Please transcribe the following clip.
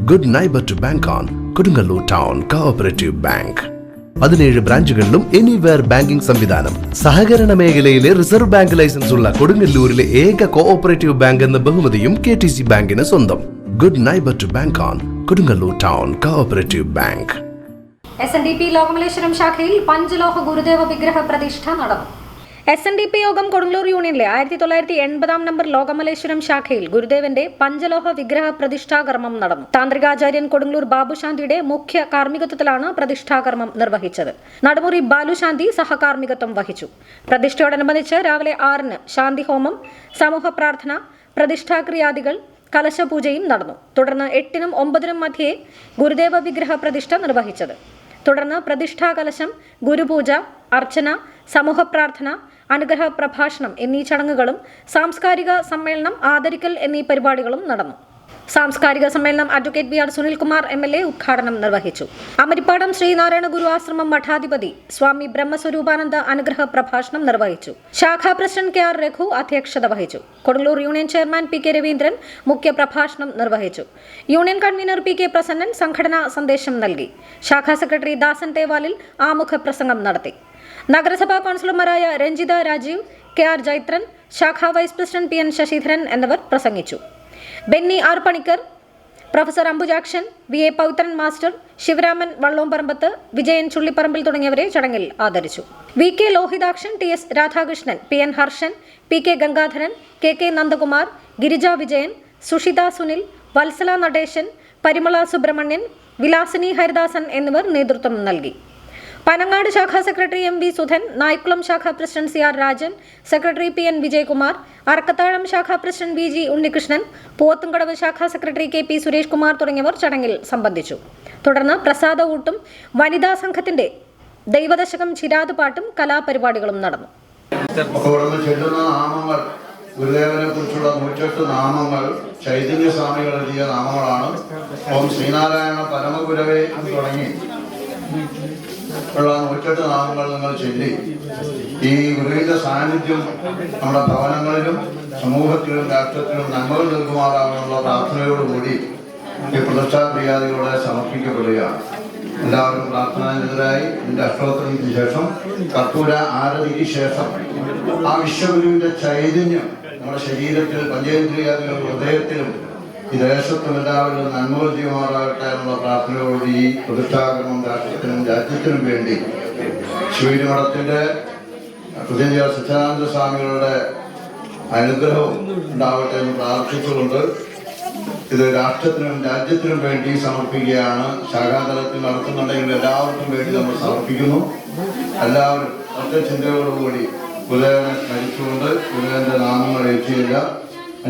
Good neighbour to bank on Kodungallur town cooperative bank. 17 ബ്രാഞ്ചുകളിലും anywhere banking സംവിധാനം. സഹകരണ മേഖലയിലെ റിസർവ് ബാങ്ക് ലൈസൻസ് ഉള്ള കൊടുങ്ങല്ലൂരിലെ ഏക കോഓപ്പറേറ്റീവ് ബാങ്ക് എന്ന ബഹുമതിയും KTC ബാങ്കിന് സ്വന്തം. Good neighbour to bank on Kodungallur town cooperative bank. SNDP Lokamaleswaram ശാഖയിൽ പഞ്ചലോഹ ഗുരുദേവ വിഗ്രഹ പ്രതിഷ്ഠ നടന്നു. SNDP യോഗം കൊടുങ്ങല്ലൂർ യൂണിയനിലെ 1980 നമ്പർ ലോകമലേശ്വരം ശാഖയിൽ ഗുരുദേവന്റെ പഞ്ചലോഹ വിഗ്രഹ പ്രതിഷ്ഠാകർമ്മം നടന്നു. താന്ത്രികാചാര്യൻ കൊടുങ്ങല്ലൂർ ബാബുശാന്തിയുടെ മുഖ്യ കാർമ്മികത്വത്തിലാണ് പ്രതിഷ്ഠാകർമ്മം നിർവഹിച്ചത്. നടുമുറി ബാലുശാന്തി സഹകാർമ്മികത്വം വഹിച്ചു. പ്രതിഷ്ഠയോടനുബന്ധിച്ച് രാവിലെ 6-ന് ശാന്തി ഹോമം, സമൂഹ പ്രാർത്ഥന, പ്രതിഷ്ഠാക്രിയാദികൾ, കലശപൂജയും നടന്നു. തുടർന്ന് 8-നും 9-നും മധ്യേ ഗുരുദേവ വിഗ്രഹ പ്രതിഷ്ഠ നിർവഹിച്ചത്. തുടർന്ന് പ്രതിഷ്ഠാ കലശം, ഗുരുപൂജ, അർച്ചന, സമൂഹ പ്രാർത്ഥന, അനുഗ്രഹ പ്രഭാഷണം എന്നീ ചടങ്ങുകളും സാംസ്കാരിക സമ്മേളനം, ആദരിക്കൽ എന്നീ പരിപാടികളും നടന്നു. സാംസ്കാരിക സമ്മേളനം അഡ്വക്കേറ്റ് BR സുനിൽകുമാർ MLA ഉദ്ഘാടനം നിർവഹിച്ചു. അമരിപ്പാടം ശ്രീനാരായണ ഗുരു ആശ്രമം മഠാധിപതി സ്വാമി ബ്രഹ്മസ്വരൂപാനന്ദ അനുഗ്രഹ പ്രഭാഷണം നിർവഹിച്ചു. ശാഖാ പ്രസിഡന്റ് KR രഘു അധ്യക്ഷത വഹിച്ചു. Kodungallur union chairman PK Raveendran മുഖ്യ പ്രഭാഷണം നിർവഹിച്ചു. യൂണിയൻ കൺവീനർ PK പ്രസന്നൻ സംഘടനാ സന്ദേശം നൽകി. ശാഖാ സെക്രട്ടറി ദാസൻ തേവാലിൽ ആമുഖ പ്രസംഗം നടത്തി. നഗരസഭാ കൗൺസിലർമാരായ രഞ്ജിത രാജീവ്, KR ജൈത്രൻ, ശാഖാ വൈസ് പ്രസിഡന്റ് PN ശശിധരൻ എന്നിവർ പ്രസംഗിച്ചു. Benny R Panicker, professor Ambujakshan, VA Pauthran master, Sivaraman Vallomparambath, Vijayan Chullipparambil തുടങ്ങിയവരെ ചടങ്ങിൽ ആദരിച്ചു. VK Lohithakshan, TS Radhakrishnan, PN Harshan, PK Gangadharan, KK Nandakumar, Girija Vijayan, Sushitha Sunil, Vatsala Natesan, പരിമള Subramanian, Vilasini Haridasan എന്നിവർ നേതൃത്വം നൽകി. പനങ്ങാട് ശാഖാ സെക്രട്ടറി MV സുധൻ, നായ്ക്കുളം ശാഖാ president CR Rajan, secretary PN Vijayakumar, Arakkathazham ശാഖാ പ്രസിഡന്റ് VG ഉണ്ണികൃഷ്ണൻ, പോത്തുംകടവ് ശാഖാ സെക്രട്ടറി KP സുരേഷ് കുമാർ തുടങ്ങിയവർ ചടങ്ങിൽ സംബന്ധിച്ചു. തുടർന്ന് പ്രസാദ ഊട്ടും വനിതാ സംഘത്തിന്റെ ദൈവദശകം ചിരാത് പാട്ടും കലാപരിപാടികളും നടന്നു. ഗുരുദേവനെ കുറിച്ചുള്ള 108 നാമങ്ങൾ ചൈതന്യ സ്വാമികൾ എഴുതിയ നാമങ്ങളാണ്. ഓം ശ്രീനാരായണ പരമഗുരവേ തുടങ്ങി ഉള്ള 108 നാമങ്ങൾ നിങ്ങൾ ചൊല്ലി ഈ ഗുരുവിന്റെ സാന്നിധ്യം നമ്മുടെ ഭവനങ്ങളിലും സമൂഹത്തിലും രാഷ്ട്രത്തിലും നന്മകൾ നൽകുമാറാകുന്നുള്ള പ്രാർത്ഥനയോടുകൂടി ഈ പ്രതിഷ്ഠാക്രിയാദികളോടെ സമർപ്പിക്കപ്പെടുകയാണ്. എല്ലാവരും പ്രാർത്ഥനയെതിരായി ഇതിന്റെ അഷ്ടോത്തരത്തിന് ശേഷം കർപ്പൂര ആരതിക്ക് ശേഷം ആ വിശ്വഗുരുവിന്റെ ചൈതന്യം നമ്മുടെ ശരീരത്തിൽ, പഞ്ചേന്ദ്രിയാദികളും ഹൃദയത്തിലും ഈ ദേശത്തും എല്ലാവരും നന്മകൾ ചെയ്യുമാറാകട്ടെ എന്നുള്ള പ്രാർത്ഥനയോട് ഈ പ്രതിഷ്ഠാകർമ്മം രാഷ്ട്രത്തിനും രാജ്യത്തിനും വേണ്ടി ശിവഗിരി മഠത്തിന്റെ കൃത്യജയ സച്ചിദാനന്ദ സ്വാമികളുടെ അനുഗ്രഹവും ഉണ്ടാവട്ടെ എന്ന് പ്രാർത്ഥിച്ചുകൊണ്ട് ഇത് രാഷ്ട്രത്തിനും രാജ്യത്തിനും വേണ്ടി സമർപ്പിക്കുകയാണ്. ശാഖാതലത്തിൽ നടത്തുന്നുണ്ടെങ്കിൽ എല്ലാവർക്കും വേണ്ടി നമ്മൾ സമർപ്പിക്കുന്നു. എല്ലാവരും ഒറ്റ ചിന്തയോടുകൂടി ഗുരുദേവനെ സ്മരിച്ചുകൊണ്ട് ഗുരുദേവന്റെ നാമങ്ങൾ ഏറ്റുചൊല്ലുക.